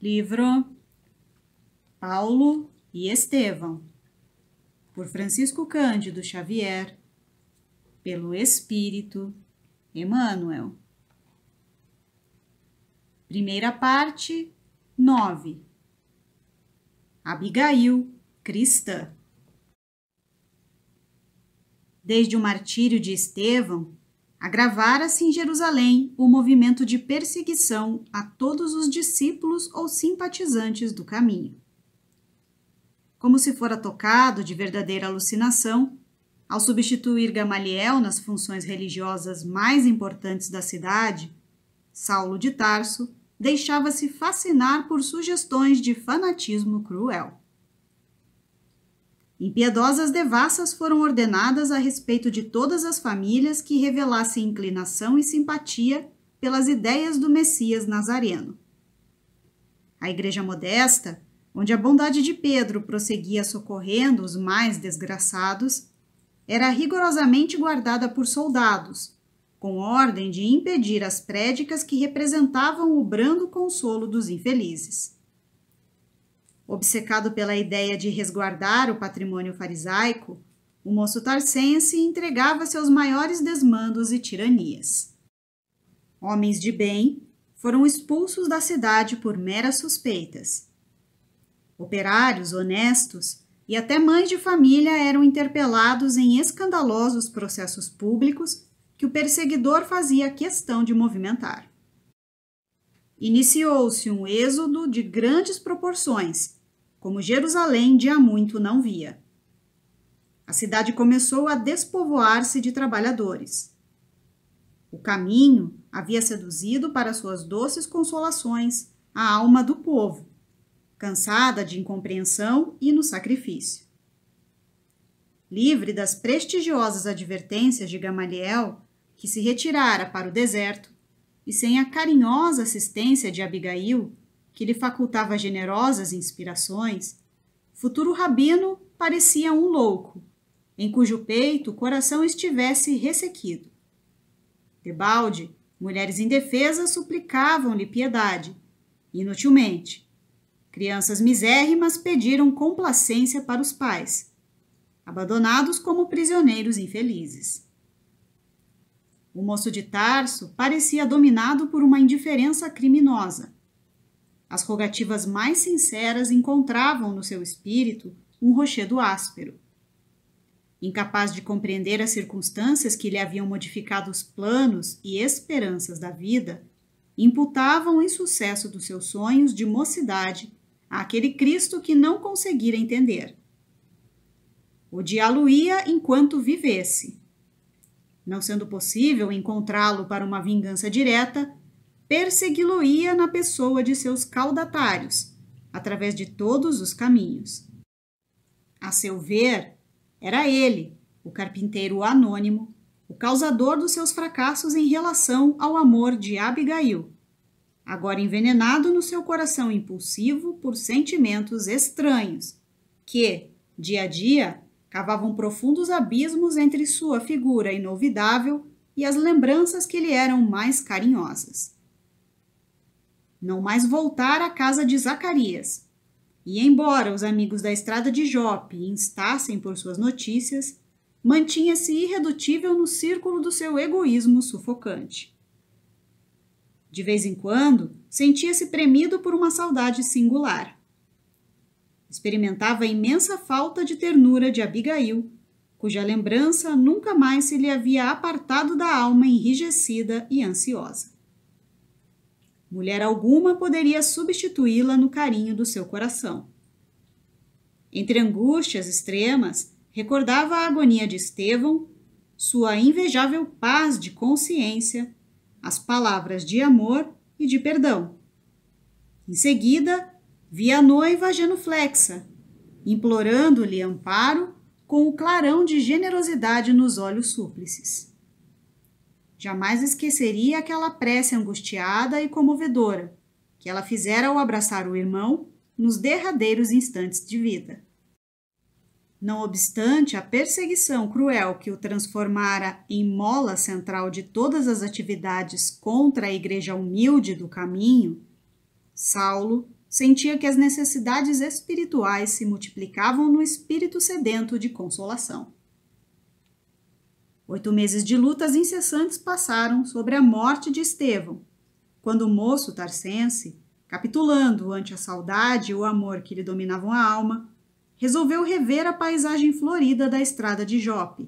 Livro Paulo e Estevão, por Francisco Cândido Xavier, pelo Espírito Emmanuel. Primeira parte, 9. Abigail, cristã. Desde o martírio de Estevão, agravara-se em Jerusalém o movimento de perseguição a todos os discípulos ou simpatizantes do caminho. Como se fora tocado de verdadeira alucinação, ao substituir Gamaliel nas funções religiosas mais importantes da cidade, Saulo de Tarso deixava-se fascinar por sugestões de fanatismo cruel. Impiedosas devassas foram ordenadas a respeito de todas as famílias que revelassem inclinação e simpatia pelas ideias do Messias Nazareno. A igreja modesta, onde a bondade de Pedro prosseguia socorrendo os mais desgraçados, era rigorosamente guardada por soldados, com ordem de impedir as prédicas que representavam o brando consolo dos infelizes. Obcecado pela ideia de resguardar o patrimônio farisaico, o moço tarsense entregava-se aos maiores desmandos e tiranias. Homens de bem foram expulsos da cidade por meras suspeitas. Operários honestos e até mães de família eram interpelados em escandalosos processos públicos que o perseguidor fazia questão de movimentar. Iniciou-se um êxodo de grandes proporções, como Jerusalém de há muito não via. A cidade começou a despovoar-se de trabalhadores. O caminho havia seduzido para suas doces consolações a alma do povo, cansada de incompreensão e no sacrifício. Livre das prestigiosas advertências de Gamaliel, que se retirara para o deserto, e sem a carinhosa assistência de Abigail, que lhe facultava generosas inspirações, futuro rabino parecia um louco, em cujo peito o coração estivesse ressequido. Debalde, mulheres indefesas suplicavam-lhe piedade, inutilmente. Crianças misérrimas pediram complacência para os pais, abandonados como prisioneiros infelizes. O moço de Tarso parecia dominado por uma indiferença criminosa. As rogativas mais sinceras encontravam no seu espírito um rochedo áspero. Incapaz de compreender as circunstâncias que lhe haviam modificado os planos e esperanças da vida, imputavam o insucesso dos seus sonhos de mocidade àquele Cristo que não conseguira entender. Odiá-lo-ia enquanto vivesse. Não sendo possível encontrá-lo para uma vingança direta, persegui-lo-ia na pessoa de seus caudatários, através de todos os caminhos. A seu ver, era ele, o carpinteiro anônimo, o causador dos seus fracassos em relação ao amor de Abigail, agora envenenado no seu coração impulsivo por sentimentos estranhos, que, dia a dia, cavavam profundos abismos entre sua figura inolvidável e as lembranças que lhe eram mais carinhosas. Não mais voltar à casa de Zacarias, e embora os amigos da estrada de Jope instassem por suas notícias, mantinha-se irredutível no círculo do seu egoísmo sufocante. De vez em quando, sentia-se premido por uma saudade singular. Experimentava a imensa falta de ternura de Abigail, cuja lembrança nunca mais se lhe havia apartado da alma enrijecida e ansiosa. Mulher alguma poderia substituí-la no carinho do seu coração. Entre angústias extremas, recordava a agonia de Estevão, sua invejável paz de consciência, as palavras de amor e de perdão. Em seguida, via a noiva genuflexa, implorando-lhe amparo com o clarão de generosidade nos olhos súplices. Jamais esqueceria aquela prece angustiada e comovedora que ela fizera ao abraçar o irmão nos derradeiros instantes de vida. Não obstante a perseguição cruel que o transformara em mola central de todas as atividades contra a igreja humilde do caminho, Saulo, sentia que as necessidades espirituais se multiplicavam no espírito sedento de consolação. 8 meses de lutas incessantes passaram sobre a morte de Estevão, quando o moço tarcense, capitulando ante a saudade e o amor que lhe dominavam a alma, resolveu rever a paisagem florida da estrada de Jope,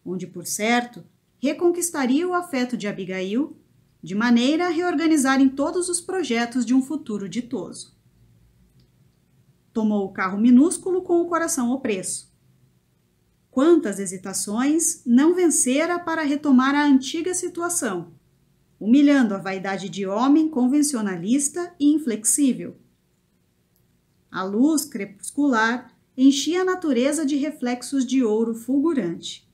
onde, por certo, reconquistaria o afeto de Abigail, de maneira a reorganizarem todos os projetos de um futuro ditoso. Tomou o carro minúsculo com o coração opresso. Quantas hesitações não vencera para retomar a antiga situação, humilhando a vaidade de homem convencionalista e inflexível. A luz crepuscular enchia a natureza de reflexos de ouro fulgurante.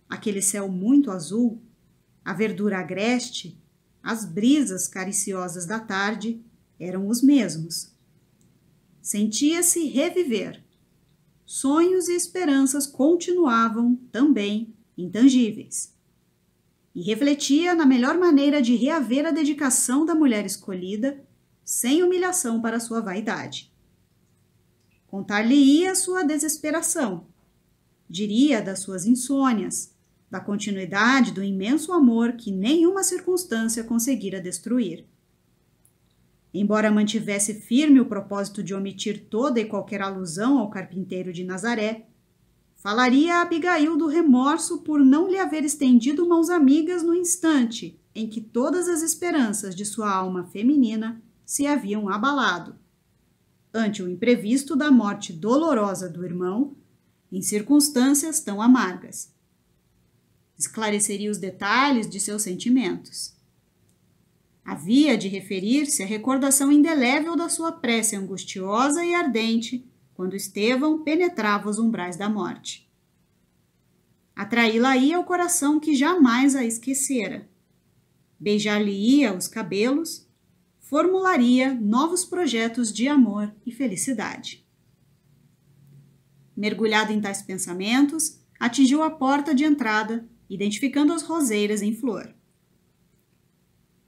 Aquele céu muito azul, a verdura agreste, as brisas cariciosas da tarde eram os mesmos. Sentia-se reviver. Sonhos e esperanças continuavam, também, intangíveis. E refletia na melhor maneira de reaver a dedicação da mulher escolhida, sem humilhação para sua vaidade. Contar-lhe-ia sua desesperação. Diria das suas insônias, da continuidade do imenso amor que nenhuma circunstância conseguira destruir. Embora mantivesse firme o propósito de omitir toda e qualquer alusão ao carpinteiro de Nazaré, falaria a Abigail do remorso por não lhe haver estendido mãos amigas no instante em que todas as esperanças de sua alma feminina se haviam abalado, ante o imprevisto da morte dolorosa do irmão, em circunstâncias tão amargas. Esclareceria os detalhes de seus sentimentos. Havia de referir-se à recordação indelével da sua prece angustiosa e ardente quando Estevão penetrava os umbrais da morte. Atraí-la-ia ao coração que jamais a esquecera. Beijar-lhe-ia os cabelos, formularia novos projetos de amor e felicidade. Mergulhado em tais pensamentos, atingiu a porta de entrada, identificando as roseiras em flor.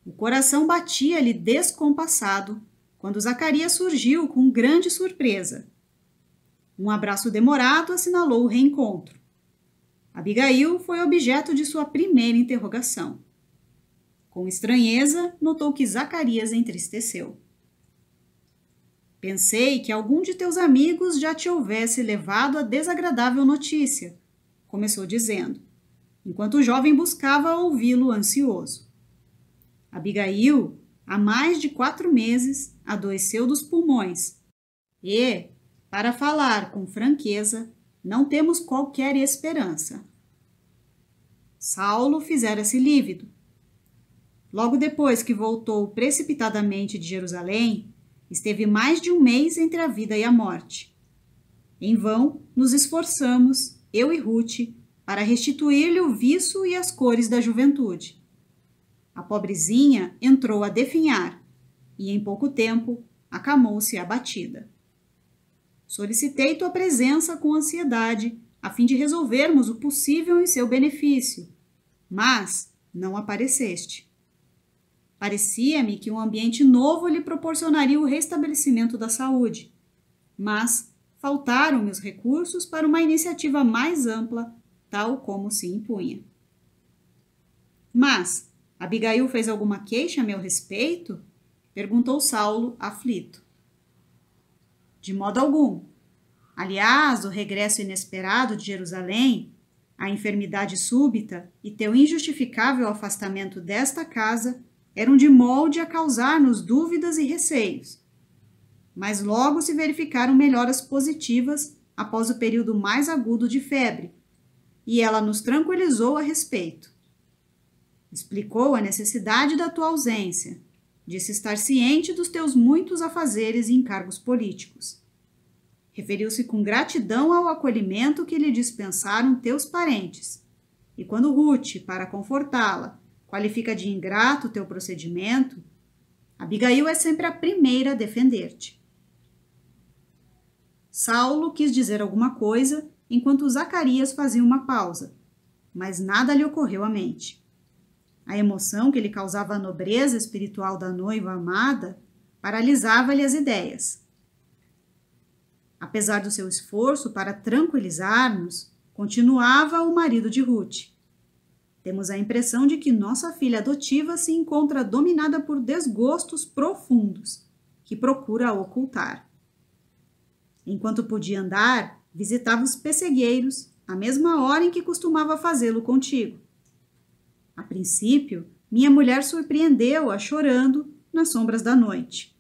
O coração batia-lhe descompassado quando Zacarias surgiu com grande surpresa. Um abraço demorado assinalou o reencontro. Abigail foi objeto de sua primeira interrogação. Com estranheza, notou que Zacarias entristeceu. Pensei que algum de teus amigos já te houvesse levado a desagradável notícia, começou dizendo, enquanto o jovem buscava ouvi-lo ansioso. Abigail, há mais de 4 meses, adoeceu dos pulmões e, para falar com franqueza, não temos qualquer esperança. Saulo fizera-se lívido. Logo depois que voltou precipitadamente de Jerusalém, esteve mais de 1 mês entre a vida e a morte. Em vão nos esforçamos, eu e Ruth, para restituir-lhe o viço e as cores da juventude. A pobrezinha entrou a definhar e, em pouco tempo, acamou-se abatida. Solicitei tua presença com ansiedade, a fim de resolvermos o possível em seu benefício, mas não apareceste. Parecia-me que um ambiente novo lhe proporcionaria o restabelecimento da saúde, mas faltaram-me os recursos para uma iniciativa mais ampla, tal como se impunha. Mas Abigail fez alguma queixa a meu respeito? Perguntou Saulo, aflito. De modo algum. Aliás, o regresso inesperado de Jerusalém, a enfermidade súbita e teu injustificável afastamento desta casa eram de molde a causar-nos dúvidas e receios. Mas logo se verificaram melhoras positivas após o período mais agudo de febre, e ela nos tranquilizou a respeito. Explicou a necessidade da tua ausência, disse estar ciente dos teus muitos afazeres e encargos políticos. Referiu-se com gratidão ao acolhimento que lhe dispensaram teus parentes, e quando Ruth, para confortá-la, qualifica de ingrato teu procedimento, Abigail é sempre a primeira a defender-te. Saulo quis dizer alguma coisa enquanto Zacarias fazia uma pausa, mas nada lhe ocorreu à mente. A emoção que lhe causava a nobreza espiritual da noiva amada paralisava-lhe as ideias. Apesar do seu esforço para tranquilizar-nos, continuava o marido de Ruth. Temos a impressão de que nossa filha adotiva se encontra dominada por desgostos profundos, que procura ocultar. Enquanto podia andar, visitava os pessegueiros, à mesma hora em que costumava fazê-lo contigo. A princípio, minha mulher surpreendeu-a chorando nas sombras da noite.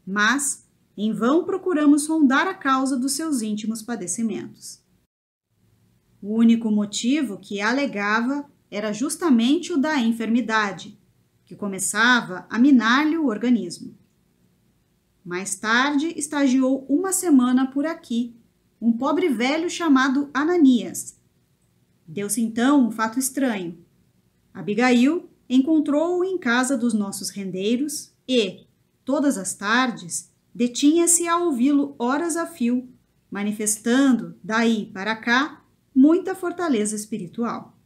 Mas, em vão procuramos sondar a causa dos seus íntimos padecimentos. O único motivo que alegava era justamente o da enfermidade, que começava a minar-lhe o organismo. Mais tarde, estagiou uma semana por aqui um pobre velho chamado Ananias. Deu-se então um fato estranho. Abigail encontrou-o em casa dos nossos rendeiros e, todas as tardes, detinha-se a ouvi-lo horas a fio, manifestando, daí para cá, muita fortaleza espiritual.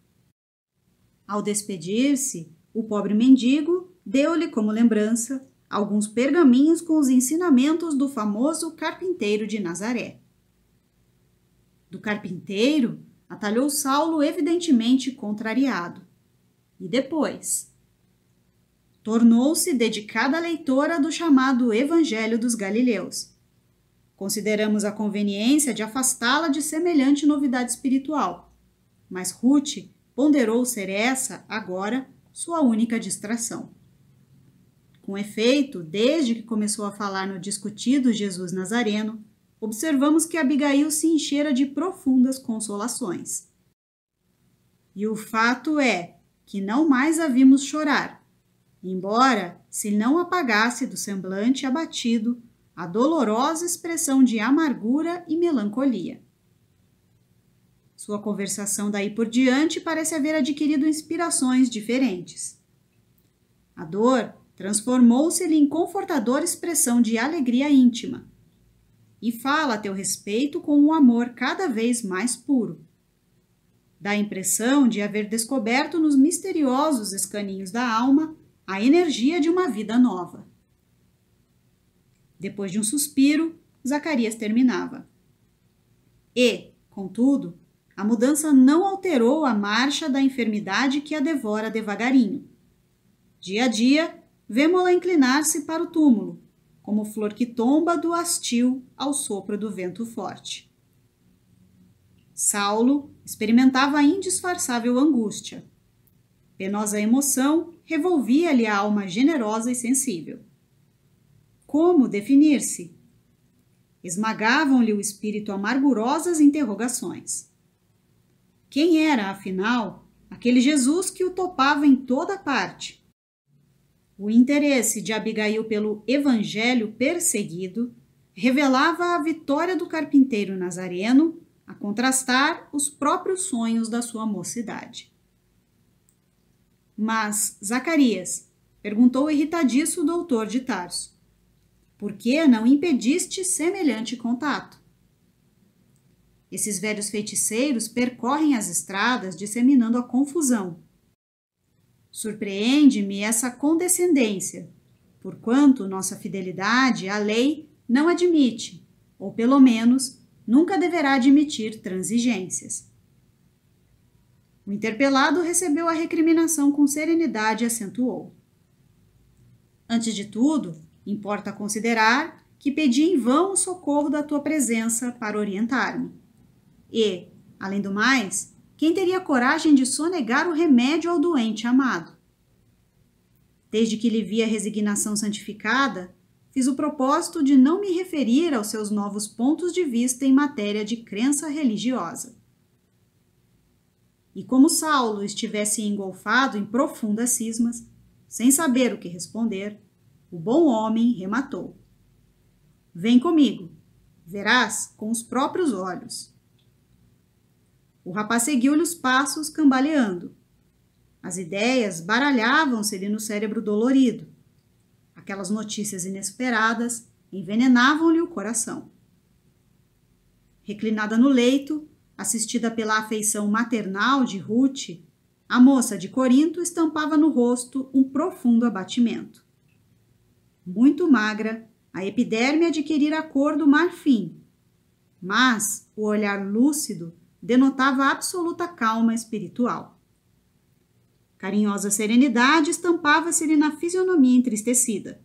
Ao despedir-se, o pobre mendigo deu-lhe como lembrança alguns pergaminhos com os ensinamentos do famoso carpinteiro de Nazaré. Do carpinteiro, atalhou Saulo evidentemente contrariado. E depois? Tornou-se dedicada leitora do chamado Evangelho dos Galileus. Consideramos a conveniência de afastá-la de semelhante novidade espiritual, mas Ruth ponderou ser essa, agora, sua única distração. Com efeito, desde que começou a falar no discutido Jesus Nazareno, observamos que Abigail se enchera de profundas consolações. E o fato é que não mais a vimos chorar, embora se não apagasse do semblante abatido a dolorosa expressão de amargura e melancolia. Sua conversação daí por diante parece haver adquirido inspirações diferentes. A dor transformou-se-lhe em confortadora expressão de alegria íntima, e fala a teu respeito com um amor cada vez mais puro. Dá a impressão de haver descoberto nos misteriosos escaninhos da alma a energia de uma vida nova. Depois de um suspiro, Zacarias terminava. E, contudo, a mudança não alterou a marcha da enfermidade que a devora devagarinho. Dia a dia, vemo-la inclinar-se para o túmulo, como flor que tomba do hastil ao sopro do vento forte. Saulo experimentava a indisfarçável angústia. Penosa emoção revolvia-lhe a alma generosa e sensível. Como definir-se? Esmagavam-lhe o espírito amargurosas interrogações. Quem era, afinal, aquele Jesus que o topava em toda parte? O interesse de Abigail pelo evangelho perseguido revelava a vitória do carpinteiro nazareno a contrastar os próprios sonhos da sua mocidade. Mas, Zacarias, perguntou irritadiço o doutor de Tarso, por que não impediste semelhante contato? Esses velhos feiticeiros percorrem as estradas disseminando a confusão. Surpreende-me essa condescendência, porquanto nossa fidelidade à lei não admite, ou pelo menos nunca deverá admitir transigências. O interpelado recebeu a recriminação com serenidade e acentuou. Antes de tudo, importa considerar que pedi em vão o socorro da tua presença para orientar-me. E, além do mais, quem teria coragem de sonegar o remédio ao doente amado? Desde que lhe vi a resignação santificada, fiz o propósito de não me referir aos seus novos pontos de vista em matéria de crença religiosa. E como Saulo estivesse engolfado em profundas cismas, sem saber o que responder, o bom homem rematou. Vem comigo, verás com os próprios olhos. O rapaz seguiu-lhe os passos cambaleando. As ideias baralhavam-se-lhe no cérebro dolorido. Aquelas notícias inesperadas envenenavam-lhe o coração. Reclinada no leito, assistida pela afeição maternal de Ruth, a moça de Corinto estampava no rosto um profundo abatimento. Muito magra, a epiderme adquirira a cor do marfim, mas o olhar lúcido denotava absoluta calma espiritual. Carinhosa serenidade estampava-se-lhe na fisionomia entristecida.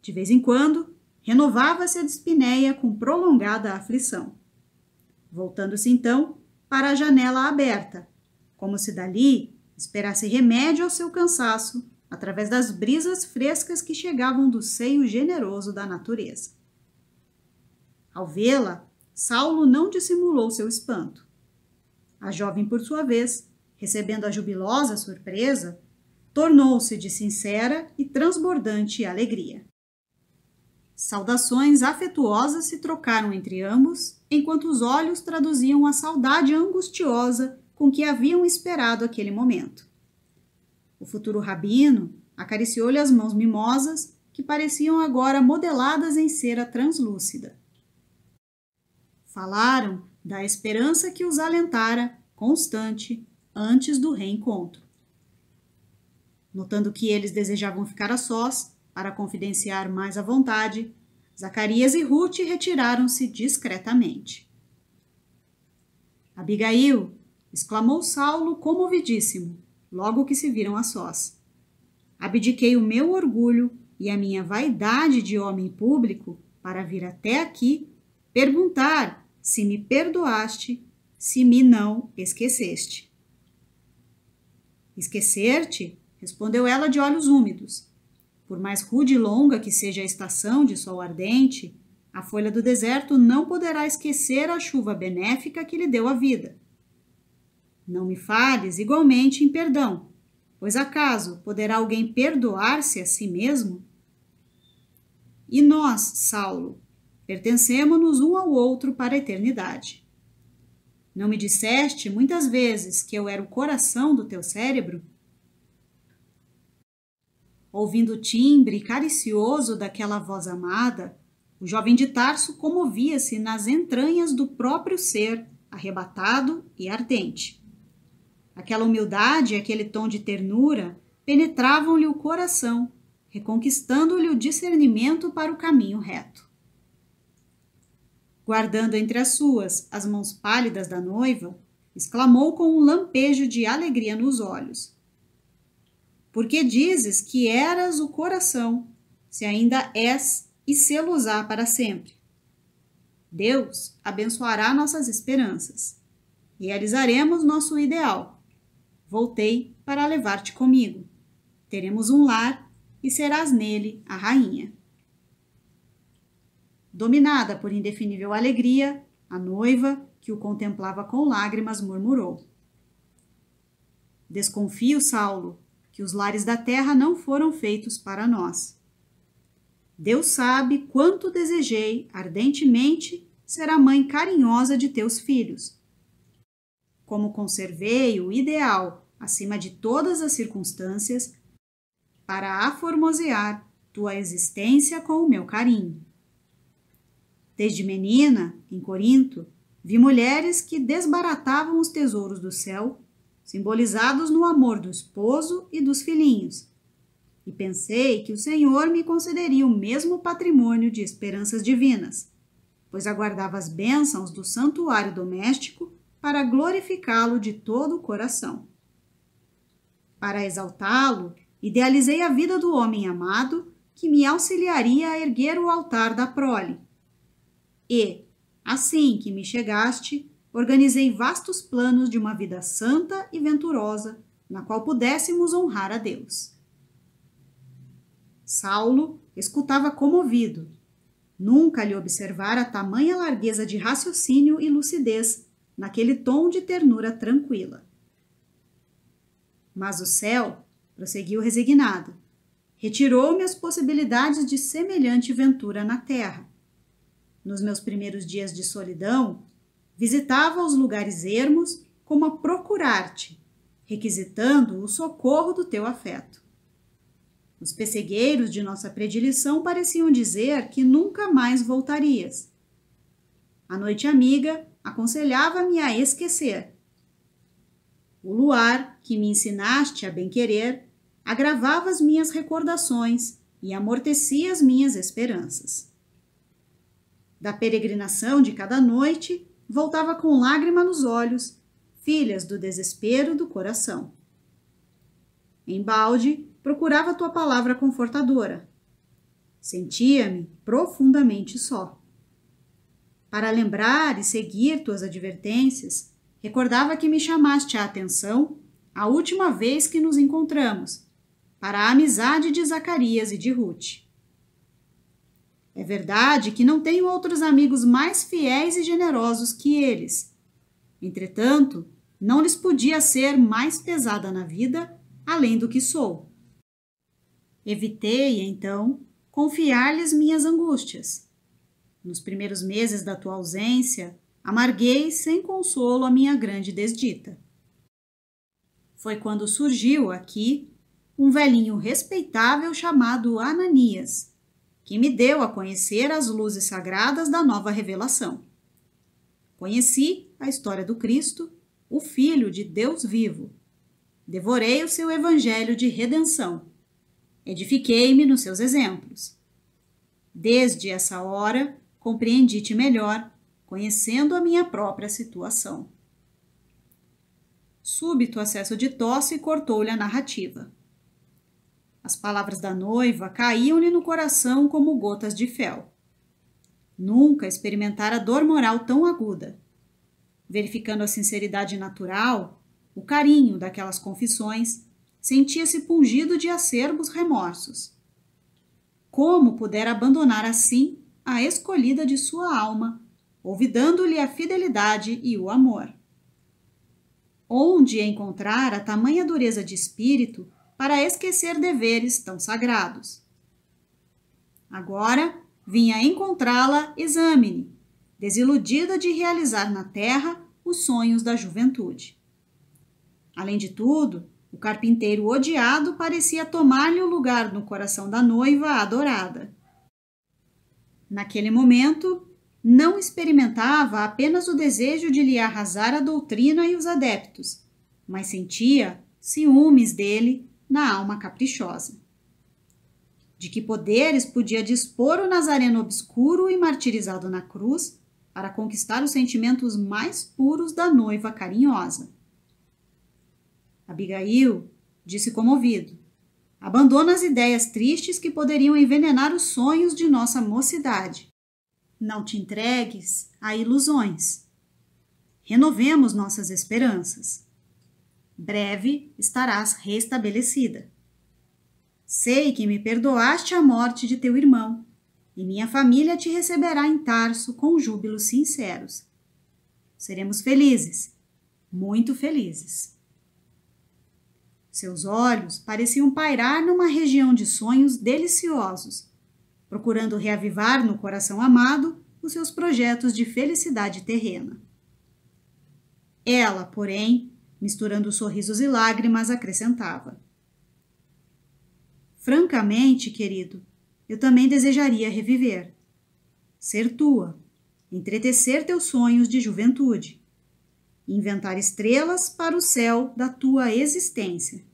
De vez em quando, renovava-se a dispneia com prolongada aflição, voltando-se então para a janela aberta, como se dali esperasse remédio ao seu cansaço através das brisas frescas que chegavam do seio generoso da natureza. Ao vê-la, Saulo não dissimulou seu espanto. A jovem, por sua vez, recebendo a jubilosa surpresa, tornou-se de sincera e transbordante alegria. Saudações afetuosas se trocaram entre ambos, enquanto os olhos traduziam a saudade angustiosa com que haviam esperado aquele momento. O futuro rabino acariciou-lhe as mãos mimosas, que pareciam agora modeladas em cera translúcida. Falaram da esperança que os alentara, constante, antes do reencontro. Notando que eles desejavam ficar a sós, para confidenciar mais à vontade, Zacarias e Ruth retiraram-se discretamente. Abigail, exclamou Saulo comovidíssimo, logo que se viram a sós. Abdiquei o meu orgulho e a minha vaidade de homem público para vir até aqui perguntar se me perdoaste, se me não esqueceste. Esquecer-te? Respondeu ela de olhos úmidos. Por mais rude e longa que seja a estação de sol ardente, a folha do deserto não poderá esquecer a chuva benéfica que lhe deu a vida. Não me fales igualmente em perdão, pois acaso poderá alguém perdoar-se a si mesmo? E nós, Saulo, pertencemo-nos um ao outro para a eternidade. Não me disseste muitas vezes que eu era o coração do teu cérebro? Ouvindo o timbre caricioso daquela voz amada, o jovem de Tarso comovia-se nas entranhas do próprio ser, arrebatado e ardente. Aquela humildade e aquele tom de ternura penetravam-lhe o coração, reconquistando-lhe o discernimento para o caminho reto. Guardando entre as suas as mãos pálidas da noiva, exclamou com um lampejo de alegria nos olhos: Porque dizes que eras o coração, se ainda és e sê-lo-á para sempre. Deus abençoará nossas esperanças. Realizaremos nosso ideal. Voltei para levar-te comigo. Teremos um lar e serás nele a rainha. Dominada por indefinível alegria, a noiva, que o contemplava com lágrimas, murmurou: Desconfio, Saulo, que os lares da terra não foram feitos para nós. Deus sabe quanto desejei ardentemente ser a mãe carinhosa de teus filhos. Como conservei o ideal acima de todas as circunstâncias para aformosear tua existência com o meu carinho. Desde menina, em Corinto, vi mulheres que desbaratavam os tesouros do céu, simbolizados no amor do esposo e dos filhinhos, e pensei que o Senhor me concederia o mesmo patrimônio de esperanças divinas, pois aguardava as bênçãos do santuário doméstico para glorificá-lo de todo o coração. Para exaltá-lo, idealizei a vida do homem amado, que me auxiliaria a erguer o altar da prole. E, assim que me chegaste, organizei vastos planos de uma vida santa e venturosa, na qual pudéssemos honrar a Deus. Saulo escutava comovido. Nunca lhe observara tamanha largueza de raciocínio e lucidez naquele tom de ternura tranquila. Mas o céu, prosseguiu resignado, retirou-me as possibilidades de semelhante ventura na terra. Nos meus primeiros dias de solidão, visitava os lugares ermos como a procurar-te, requisitando o socorro do teu afeto. Os pessegueiros de nossa predileção pareciam dizer que nunca mais voltarias. A noite amiga aconselhava-me a esquecer. O luar, que me ensinaste a bem-querer, agravava as minhas recordações, e amortecia as minhas esperanças. Da peregrinação de cada noite, voltava com lágrima nos olhos, filhas do desespero do coração. Embalde, procurava tua palavra confortadora. Sentia-me profundamente só. Para lembrar e seguir tuas advertências, recordava que me chamaste a atenção a última vez que nos encontramos, para a amizade de Zacarias e de Ruth. É verdade que não tenho outros amigos mais fiéis e generosos que eles. Entretanto, não lhes podia ser mais pesada na vida, além do que sou. Evitei, então, confiar-lhes minhas angústias. Nos primeiros meses da tua ausência, amarguei sem consolo a minha grande desdita. Foi quando surgiu aqui um velhinho respeitável chamado Ananias, que me deu a conhecer as luzes sagradas da nova revelação. Conheci a história do Cristo, o Filho de Deus vivo. Devorei o seu evangelho de redenção. Edifiquei-me nos seus exemplos. Desde essa hora, compreendi-te melhor, conhecendo a minha própria situação. Súbito acesso de tosse cortou-lhe a narrativa. As palavras da noiva caíam-lhe no coração como gotas de fel. Nunca experimentara dor moral tão aguda. Verificando a sinceridade natural, o carinho daquelas confissões, sentia-se pungido de acerbos remorsos. Como pudera abandonar assim a escolhida de sua alma, olvidando-lhe a fidelidade e o amor? Onde encontrara tamanha dureza de espírito para esquecer deveres tão sagrados? Agora vinha encontrá-la exame, desiludida de realizar na terra os sonhos da juventude. Além de tudo, o carpinteiro odiado parecia tomar-lhe o lugar no coração da noiva adorada. Naquele momento, não experimentava apenas o desejo de lhe arrasar a doutrina e os adeptos, mas sentia ciúmes dele na alma caprichosa. De que poderes podia dispor o Nazareno obscuro e martirizado na cruz para conquistar os sentimentos mais puros da noiva carinhosa? Abigail disse comovido: abandona as ideias tristes que poderiam envenenar os sonhos de nossa mocidade. Não te entregues a ilusões. Renovemos nossas esperanças. Breve estarás restabelecida. Sei que me perdoaste a morte de teu irmão, e minha família te receberá em Tarso com júbilos sinceros. Seremos felizes, muito felizes. Seus olhos pareciam pairar numa região de sonhos deliciosos, procurando reavivar no coração amado os seus projetos de felicidade terrena. Ela, porém, misturando sorrisos e lágrimas, acrescentava: francamente, querido, eu também desejaria reviver, ser tua, entretecer teus sonhos de juventude, inventar estrelas para o céu da tua existência.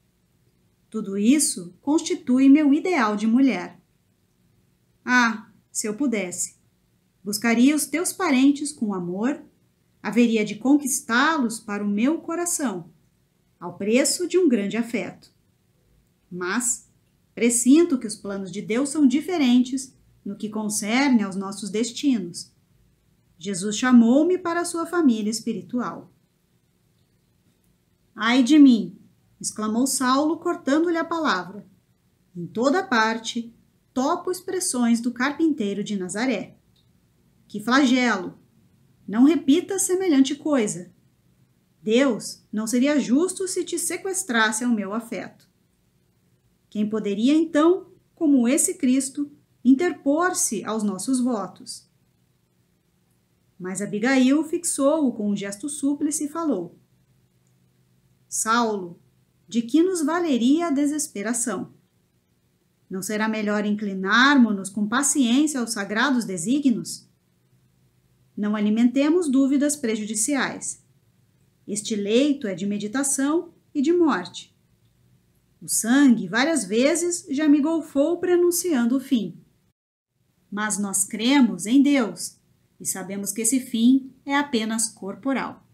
Tudo isso constitui meu ideal de mulher. Ah, se eu pudesse, buscaria os teus parentes com amor, haveria de conquistá-los para o meu coração, ao preço de um grande afeto. Mas pressinto que os planos de Deus são diferentes no que concerne aos nossos destinos. Jesus chamou-me para a sua família espiritual. Ai de mim, exclamou Saulo, cortando-lhe a palavra. Em toda parte, topo expressões do carpinteiro de Nazaré. Que flagelo! Não repitas semelhante coisa. Deus não seria justo se te sequestrasse ao meu afeto. Quem poderia, então, como esse Cristo, interpor-se aos nossos votos? Mas Abigail fixou-o com um gesto súplice e falou: Saulo, de que nos valeria a desesperação? Não será melhor inclinarmo-nos com paciência aos sagrados desígnios? Não alimentemos dúvidas prejudiciais. Este leito é de meditação e de morte. O sangue várias vezes já me golfou prenunciando o fim. Mas nós cremos em Deus e sabemos que esse fim é apenas corporal.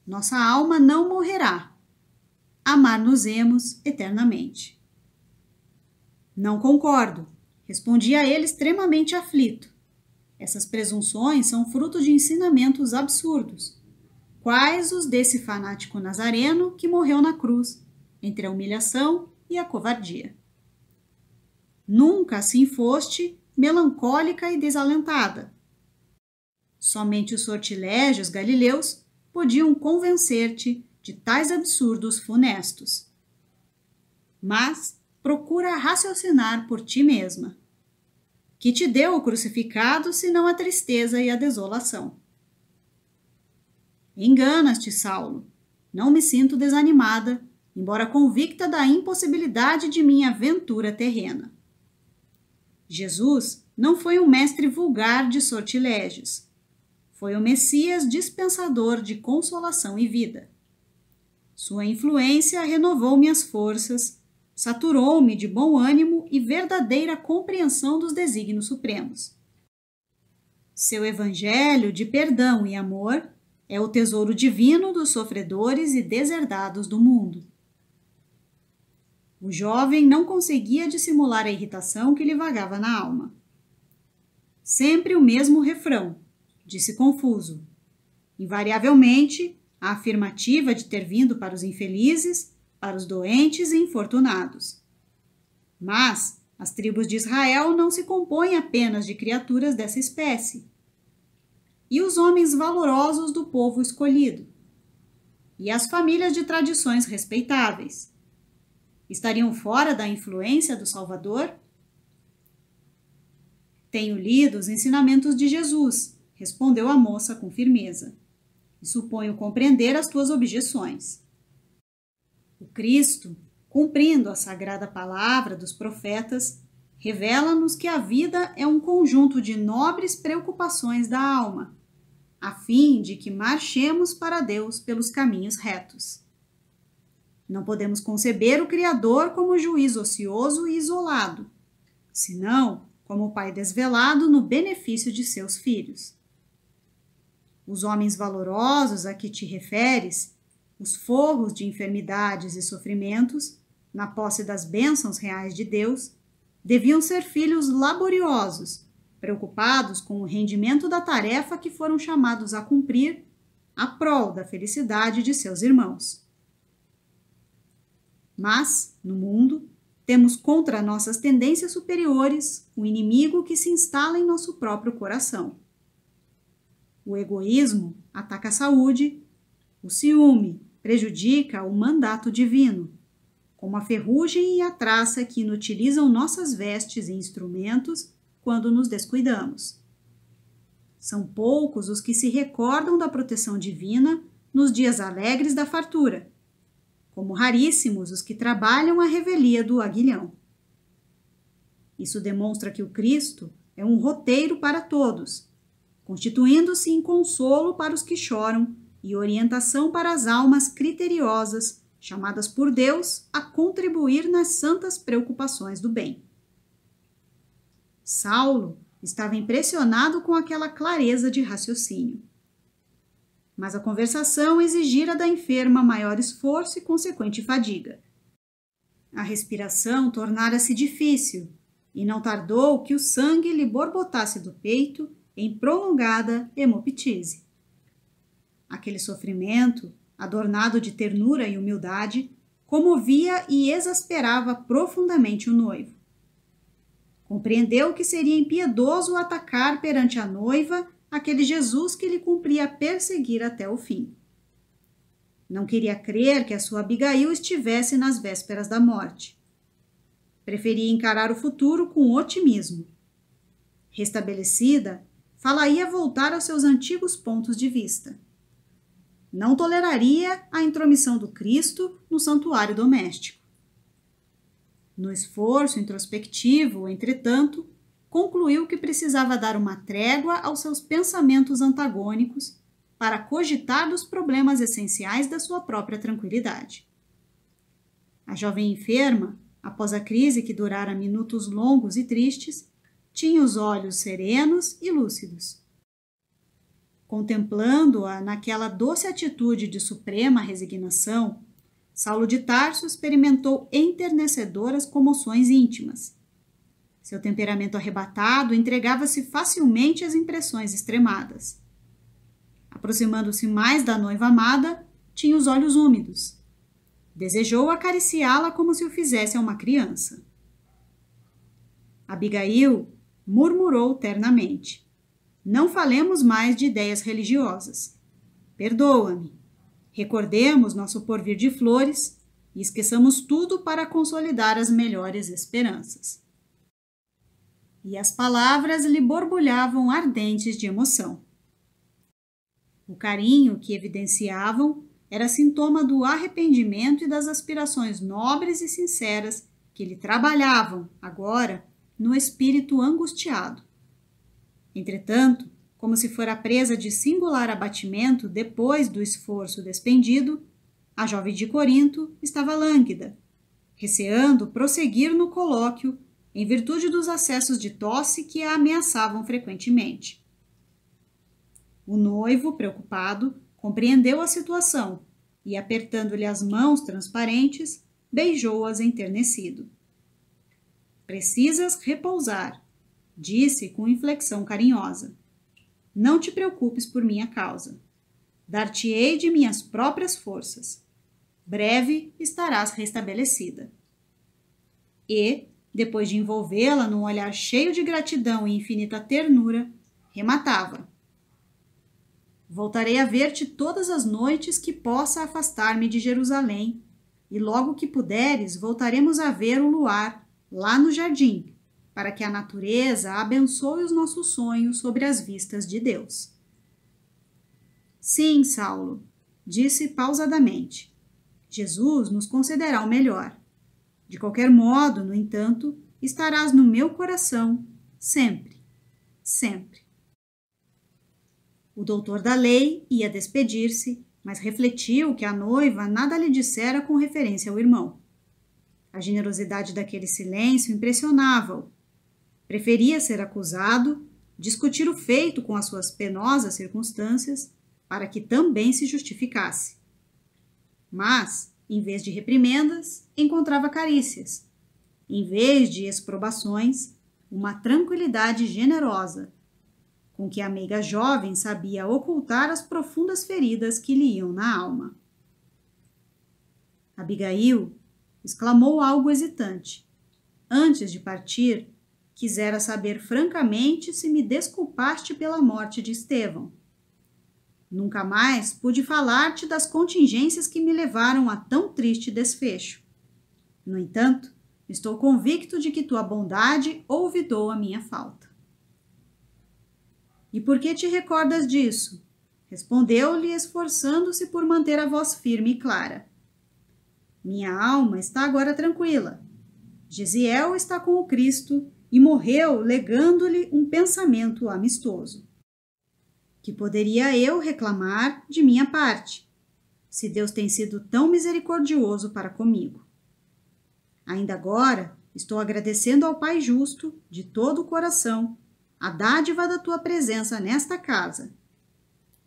Nossa alma não morrerá. Amar-nos-emos eternamente. Não concordo, respondi a ele extremamente aflito. Essas presunções são fruto de ensinamentos absurdos, quais os desse fanático nazareno que morreu na cruz, entre a humilhação e a covardia. Nunca assim foste melancólica e desalentada. Somente os sortilégios galileus podiam convencer-te de tais absurdos funestos. Mas procura raciocinar por ti mesma. Que te deu o crucificado, senão a tristeza e a desolação? Enganas-te, Saulo. Não me sinto desanimada, embora convicta da impossibilidade de minha aventura terrena. Jesus não foi um mestre vulgar de sortilégios. Foi o Messias dispensador de consolação e vida. Sua influência renovou minhas forças, saturou-me de bom ânimo e verdadeira compreensão dos desígnios supremos. Seu evangelho de perdão e amor é o tesouro divino dos sofredores e deserdados do mundo. O jovem não conseguia dissimular a irritação que lhe vagava na alma. Sempre o mesmo refrão, disse confuso. Invariavelmente, a afirmativa de ter vindo para os infelizes, para os doentes e infortunados. Mas as tribos de Israel não se compõem apenas de criaturas dessa espécie. E os homens valorosos do povo escolhido? E as famílias de tradições respeitáveis? Estariam fora da influência do Salvador? Tenho lido os ensinamentos de Jesus, respondeu a moça com firmeza, e suponho compreender as tuas objeções. O Cristo, cumprindo a sagrada palavra dos profetas, revela-nos que a vida é um conjunto de nobres preocupações da alma, a fim de que marchemos para Deus pelos caminhos retos. Não podemos conceber o Criador como juiz ocioso e isolado, senão como o Pai desvelado no benefício de seus filhos. Os homens valorosos a que te referes, os forros de enfermidades e sofrimentos, na posse das bênçãos reais de Deus, deviam ser filhos laboriosos, preocupados com o rendimento da tarefa que foram chamados a cumprir, à prol da felicidade de seus irmãos. Mas, no mundo, temos contra nossas tendências superiores um inimigo que se instala em nosso próprio coração. O egoísmo ataca a saúde, o ciúme prejudica o mandato divino, como a ferrugem e a traça que inutilizam nossas vestes e instrumentos quando nos descuidamos. São poucos os que se recordam da proteção divina nos dias alegres da fartura, como raríssimos os que trabalham a revelia do aguilhão. Isso demonstra que o Cristo é um roteiro para todos, constituindo-se em consolo para os que choram e orientação para as almas criteriosas, chamadas por Deus a contribuir nas santas preocupações do bem. Saulo estava impressionado com aquela clareza de raciocínio. Mas a conversação exigira da enferma maior esforço e consequente fadiga. A respiração tornara-se difícil, e não tardou que o sangue lhe borbotasse do peito em prolongada hemoptise. Aquele sofrimento, adornado de ternura e humildade, comovia e exasperava profundamente o noivo. Compreendeu que seria impiedoso atacar perante a noiva aquele Jesus que lhe cumpria perseguir até o fim. Não queria crer que a sua Abigail estivesse nas vésperas da morte. Preferia encarar o futuro com otimismo. Restabelecida, falaria voltar aos seus antigos pontos de vista. Não toleraria a intromissão do Cristo no santuário doméstico. No esforço introspectivo, entretanto, concluiu que precisava dar uma trégua aos seus pensamentos antagônicos para cogitar dos problemas essenciais da sua própria tranquilidade. A jovem enferma, após a crise que durara minutos longos e tristes, tinha os olhos serenos e lúcidos. Contemplando-a naquela doce atitude de suprema resignação, Saulo de Tarso experimentou enternecedoras comoções íntimas. Seu temperamento arrebatado entregava-se facilmente às impressões extremadas. Aproximando-se mais da noiva amada, tinha os olhos úmidos. Desejou acariciá-la como se o fizesse a uma criança. Abigail murmurou ternamente: não falemos mais de ideias religiosas. Perdoa-me. Recordemos nosso porvir de flores e esqueçamos tudo para consolidar as melhores esperanças. E as palavras lhe borbulhavam ardentes de emoção. O carinho que evidenciavam era sintoma do arrependimento e das aspirações nobres e sinceras que lhe trabalhavam, agora, no espírito angustiado. Entretanto, como se fora presa de singular abatimento depois do esforço despendido, a jovem de Corinto estava lânguida, receando prosseguir no colóquio em virtude dos acessos de tosse que a ameaçavam frequentemente. O noivo, preocupado, compreendeu a situação e, apertando-lhe as mãos transparentes, beijou-as enternecido. Precisas repousar, disse com inflexão carinhosa. Não te preocupes por minha causa. Dar-te-ei de minhas próprias forças. Breve estarás restabelecida. E, depois de envolvê-la num olhar cheio de gratidão e infinita ternura, rematava: voltarei a ver-te todas as noites que possa afastar-me de Jerusalém, e logo que puderes voltaremos a ver o luar lá no jardim, para que a natureza abençoe os nossos sonhos sobre as vistas de Deus. Sim, Saulo, disse pausadamente, Jesus nos concederá o melhor. De qualquer modo, no entanto, estarás no meu coração sempre, sempre. O doutor da lei ia despedir-se, mas refletiu que a noiva nada lhe dissera com referência ao irmão. A generosidade daquele silêncio impressionava-o. Preferia ser acusado, discutir o feito com as suas penosas circunstâncias, para que também se justificasse. Mas, em vez de reprimendas, encontrava carícias. Em vez de exprobações, uma tranquilidade generosa, com que a meiga jovem sabia ocultar as profundas feridas que lhe iam na alma. Abigail exclamou algo hesitante. Antes de partir, quisera saber francamente se me desculpaste pela morte de Estevão. Nunca mais pude falar-te das contingências que me levaram a tão triste desfecho. No entanto, estou convicto de que tua bondade olvidou a minha falta. E por que te recordas disso? Respondeu-lhe, esforçando-se por manter a voz firme e clara. Minha alma está agora tranquila. Gesiel está com o Cristo e morreu legando-lhe um pensamento amistoso. Que poderia eu reclamar de minha parte, se Deus tem sido tão misericordioso para comigo? Ainda agora estou agradecendo ao Pai justo, de todo o coração, a dádiva da tua presença nesta casa.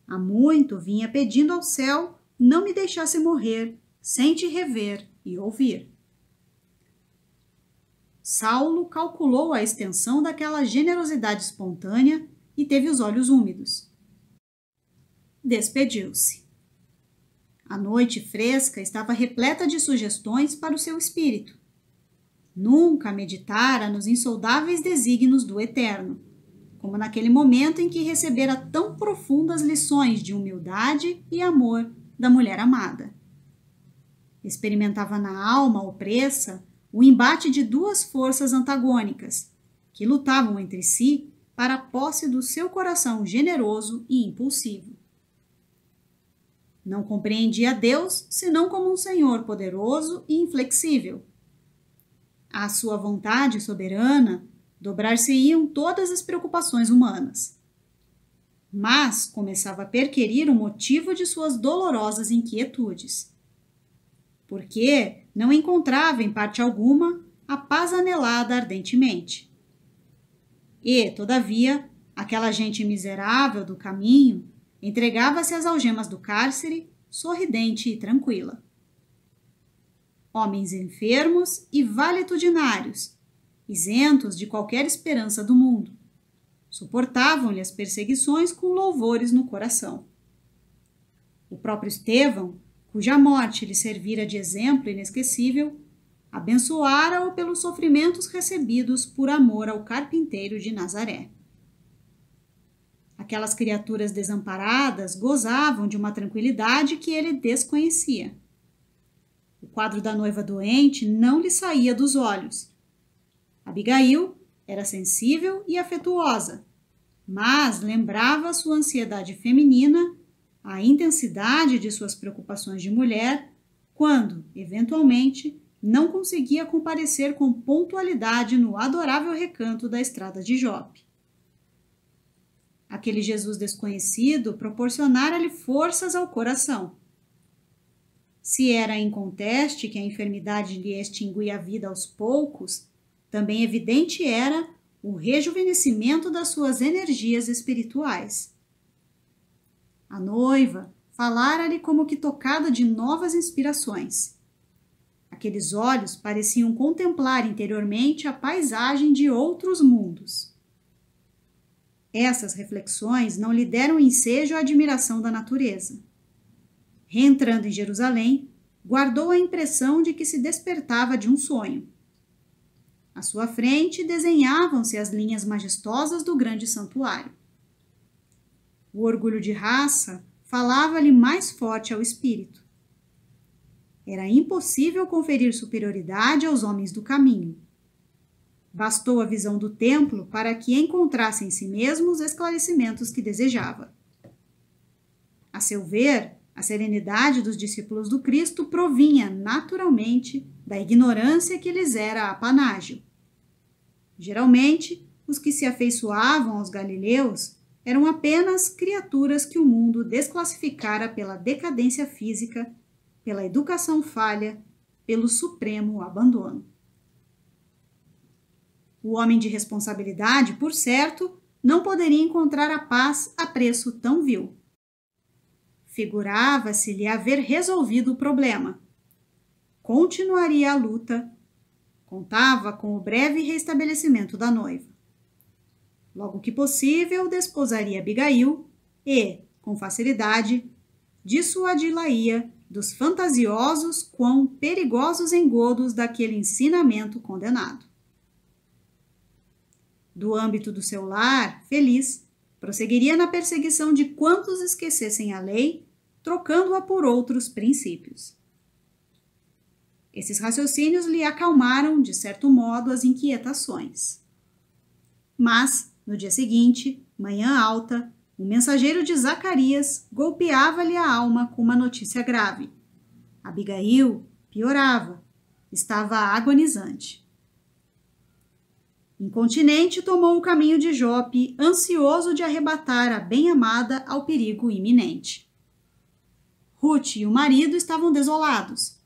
Há muito vinha pedindo ao céu não me deixasse morrer sem te rever e ouvir. Saulo calculou a extensão daquela generosidade espontânea e teve os olhos úmidos. Despediu-se. A noite fresca estava repleta de sugestões para o seu espírito. Nunca meditara nos insondáveis desígnios do Eterno, como naquele momento em que recebera tão profundas lições de humildade e amor da mulher amada. Experimentava na alma opressa o embate de duas forças antagônicas, que lutavam entre si para a posse do seu coração generoso e impulsivo. Não compreendia Deus senão como um Senhor poderoso e inflexível. À sua vontade soberana, dobrar-se-iam todas as preocupações humanas. Mas começava a perquerir o motivo de suas dolorosas inquietudes. Por que, não encontrava em parte alguma a paz anelada ardentemente. E, todavia, aquela gente miserável do caminho entregava-se às algemas do cárcere, sorridente e tranquila. Homens enfermos e valetudinários, isentos de qualquer esperança do mundo, suportavam-lhe as perseguições com louvores no coração. O próprio Estevão, cuja morte lhe servira de exemplo inesquecível, abençoara-o pelos sofrimentos recebidos por amor ao carpinteiro de Nazaré. Aquelas criaturas desamparadas gozavam de uma tranquilidade que ele desconhecia. O quadro da noiva doente não lhe saía dos olhos. Abigail era sensível e afetuosa, mas lembrava sua ansiedade feminina, a intensidade de suas preocupações de mulher, quando, eventualmente, não conseguia comparecer com pontualidade no adorável recanto da estrada de Jope. Aquele Jesus desconhecido proporcionara-lhe forças ao coração. Se era inconteste que a enfermidade lhe extinguia a vida aos poucos, também evidente era o rejuvenescimento das suas energias espirituais. A noiva falara-lhe como que tocada de novas inspirações. Aqueles olhos pareciam contemplar interiormente a paisagem de outros mundos. Essas reflexões não lhe deram ensejo à admiração da natureza. Reentrando em Jerusalém, guardou a impressão de que se despertava de um sonho. À sua frente desenhavam-se as linhas majestosas do grande santuário. O orgulho de raça falava-lhe mais forte ao espírito. Era impossível conferir superioridade aos homens do caminho. Bastou a visão do templo para que encontrasse em si mesmo os esclarecimentos que desejava. A seu ver, a serenidade dos discípulos do Cristo provinha, naturalmente, da ignorância que lhes era apanágio. Geralmente, os que se afeiçoavam aos galileus eram apenas criaturas que o mundo desclassificara pela decadência física, pela educação falha, pelo supremo abandono. O homem de responsabilidade, por certo, não poderia encontrar a paz a preço tão vil. Figurava-se-lhe haver resolvido o problema. Continuaria a luta. Contava com o breve restabelecimento da noiva. Logo que possível, desposaria Abigail e, com facilidade, dissuadi-la-ia dos fantasiosos quão perigosos engodos daquele ensinamento condenado. Do âmbito do seu lar, feliz, prosseguiria na perseguição de quantos esquecessem a lei, trocando-a por outros princípios. Esses raciocínios lhe acalmaram, de certo modo, as inquietações. Mas, no dia seguinte, manhã alta, o mensageiro de Zacarias golpeava-lhe a alma com uma notícia grave. Abigail piorava, estava agonizante. Incontinente, tomou o caminho de Jope, ansioso de arrebatar a bem-amada ao perigo iminente. Ruth e o marido estavam desolados.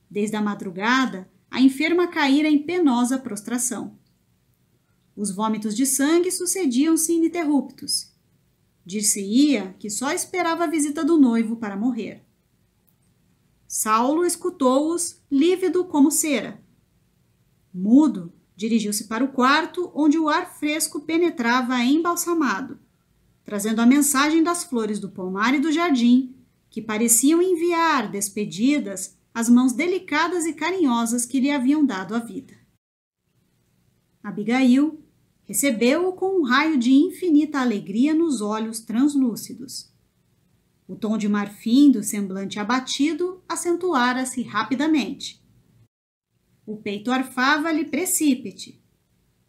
Desde a madrugada, a enferma caíra em penosa prostração. Os vômitos de sangue sucediam-se ininterruptos. Dir-se-ia que só esperava a visita do noivo para morrer. Saulo escutou-os, lívido como cera. Mudo, dirigiu-se para o quarto, onde o ar fresco penetrava embalsamado, trazendo a mensagem das flores do pomar e do jardim, que pareciam enviar, despedidas, as mãos delicadas e carinhosas que lhe haviam dado a vida. Abigail recebeu-o com um raio de infinita alegria nos olhos translúcidos. O tom de marfim do semblante abatido acentuara-se rapidamente. O peito arfava-lhe precípite.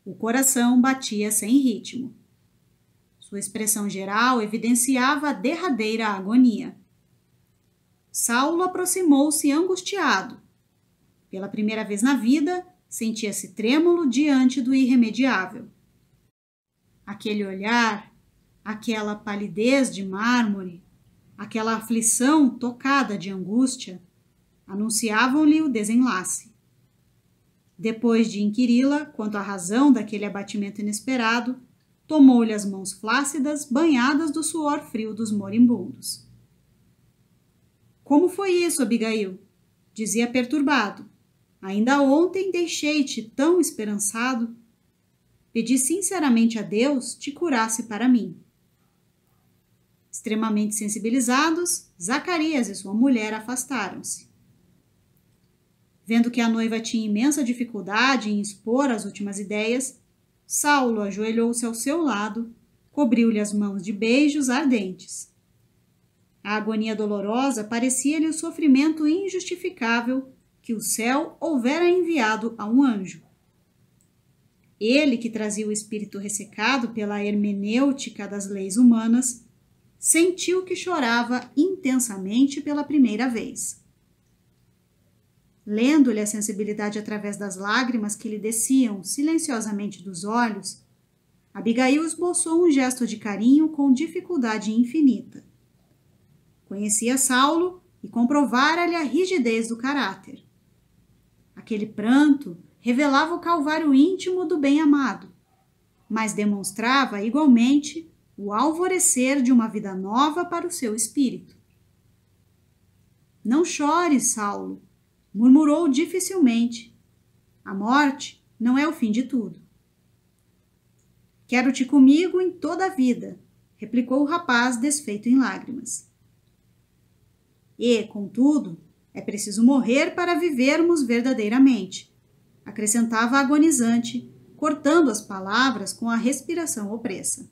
O coração batia sem ritmo. Sua expressão geral evidenciava a derradeira agonia. Saulo aproximou-se angustiado. Pela primeira vez na vida, sentia-se trêmulo diante do irremediável. Aquele olhar, aquela palidez de mármore, aquela aflição tocada de angústia, anunciavam-lhe o desenlace. Depois de inquiri-la quanto à razão daquele abatimento inesperado, tomou-lhe as mãos flácidas, banhadas do suor frio dos moribundos. Como foi isso, Abigail? Dizia perturbado. Ainda ontem deixei-te tão esperançado. Pedi sinceramente a Deus te curasse para mim. Extremamente sensibilizados, Zacarias e sua mulher afastaram-se. Vendo que a noiva tinha imensa dificuldade em expor as últimas ideias, Saulo ajoelhou-se ao seu lado, cobriu-lhe as mãos de beijos ardentes. A agonia dolorosa parecia-lhe o sofrimento injustificável que o céu houvera enviado a um anjo. Ele, que trazia o espírito ressecado pela hermenêutica das leis humanas, sentiu que chorava intensamente pela primeira vez. Lendo-lhe a sensibilidade através das lágrimas que lhe desciam silenciosamente dos olhos, Abigail esboçou um gesto de carinho com dificuldade infinita. Conhecia Saulo e comprovara-lhe a rigidez do caráter. Aquele pranto revelava o calvário íntimo do bem-amado, mas demonstrava igualmente o alvorecer de uma vida nova para o seu espírito. Não chores, Saulo, murmurou dificilmente. A morte não é o fim de tudo. Quero-te comigo em toda a vida, replicou o rapaz desfeito em lágrimas. E, contudo, é preciso morrer para vivermos verdadeiramente, acrescentava agonizante, cortando as palavras com a respiração opressa.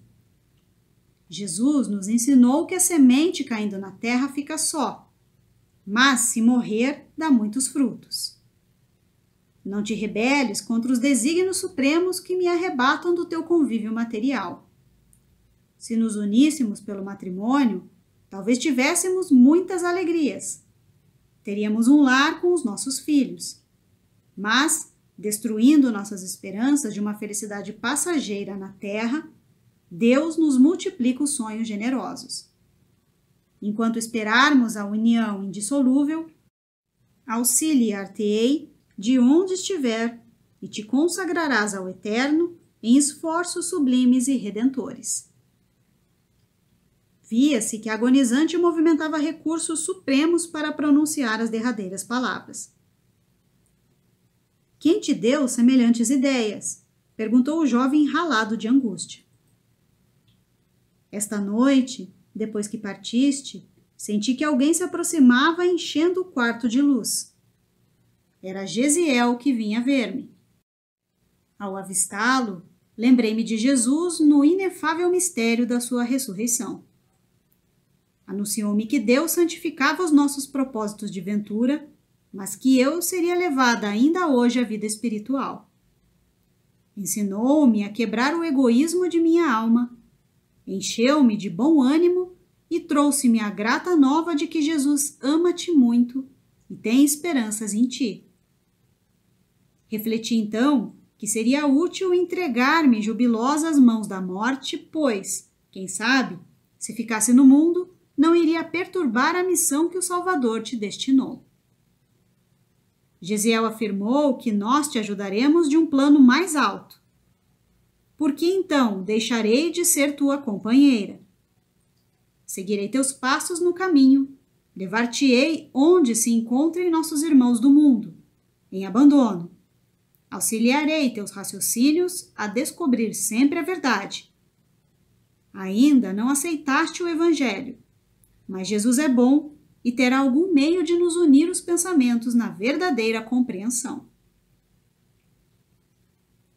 Jesus nos ensinou que a semente caindo na terra fica só, mas se morrer, dá muitos frutos. Não te rebeles contra os desígnios supremos que me arrebatam do teu convívio material. Se nos uníssemos pelo matrimônio, talvez tivéssemos muitas alegrias. Teríamos um lar com os nossos filhos. Mas, destruindo nossas esperanças de uma felicidade passageira na terra, Deus nos multiplica os sonhos generosos. Enquanto esperarmos a união indissolúvel, auxiliar-te-ei de onde estiver e te consagrarás ao Eterno em esforços sublimes e redentores. Via-se que a agonizante movimentava recursos supremos para pronunciar as derradeiras palavras. Quem te deu semelhantes ideias? Perguntou o jovem ralado de angústia. Esta noite, depois que partiste, senti que alguém se aproximava enchendo o quarto de luz. Era Gesiel que vinha ver-me. Ao avistá-lo, lembrei-me de Jesus no inefável mistério da sua ressurreição. Anunciou-me que Deus santificava os nossos propósitos de ventura, mas que eu seria levada ainda hoje à vida espiritual. Ensinou-me a quebrar o egoísmo de minha alma, encheu-me de bom ânimo e trouxe-me a grata nova de que Jesus ama-te muito e tem esperanças em ti. Refleti então que seria útil entregar-me jubilosa às mãos da morte, pois, quem sabe, se ficasse no mundo, não iria perturbar a missão que o Salvador te destinou. Gesiel afirmou que nós te ajudaremos de um plano mais alto. Por que então deixarei de ser tua companheira? Seguirei teus passos no caminho, levar-te-ei onde se encontrem nossos irmãos do mundo, em abandono. Auxiliarei teus raciocínios a descobrir sempre a verdade. Ainda não aceitaste o Evangelho, mas Jesus é bom e terá algum meio de nos unir os pensamentos na verdadeira compreensão.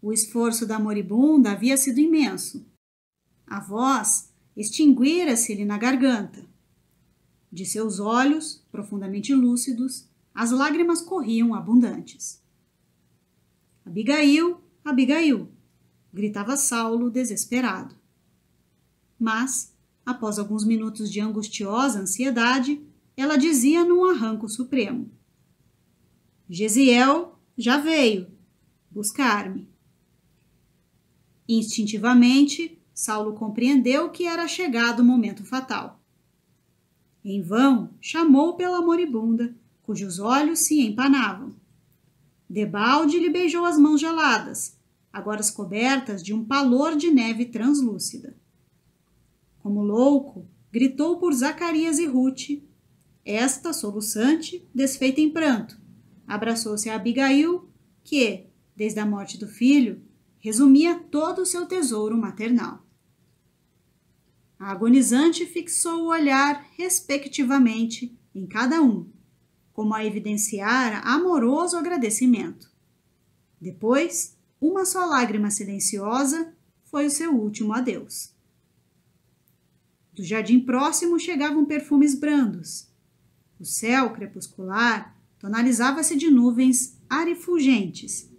O esforço da moribunda havia sido imenso. A voz extinguira-se-lhe na garganta. De seus olhos, profundamente lúcidos, as lágrimas corriam abundantes. Abigail, Abigail, gritava Saulo desesperado. Mas, após alguns minutos de angustiosa ansiedade, ela dizia num arranco supremo: Gesiel já veio buscar-me. Instintivamente, Saulo compreendeu que era chegado o momento fatal. Em vão, chamou pela moribunda, cujos olhos se empanavam. Debalde lhe beijou as mãos geladas, agora cobertas de um palor de neve translúcida. Como louco, gritou por Zacarias e Ruth. Esta, soluçante, desfeita em pranto, abraçou-se a Abigail, que, desde a morte do filho, resumia todo o seu tesouro maternal. A agonizante fixou o olhar, respectivamente, em cada um, como a evidenciar amoroso agradecimento. Depois, uma só lágrima silenciosa foi o seu último adeus. Do jardim próximo chegavam perfumes brandos. O céu crepuscular tonalizava-se de nuvens arifulgentes,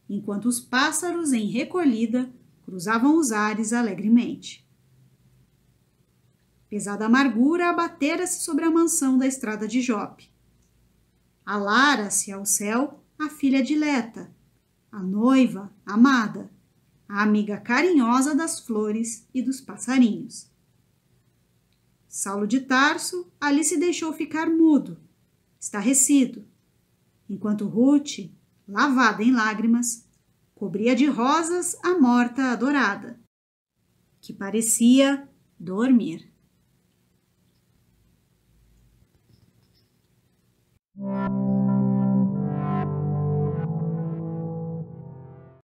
enquanto os pássaros em recolhida cruzavam os ares alegremente. Pesada amargura abatera-se sobre a mansão da estrada de Jope. Alara-se ao céu a filha dileta, a noiva amada, a amiga carinhosa das flores e dos passarinhos. Saulo de Tarso ali se deixou ficar mudo, estarrecido, enquanto Ruth, lavada em lágrimas, cobria de rosas a morta adorada, que parecia dormir.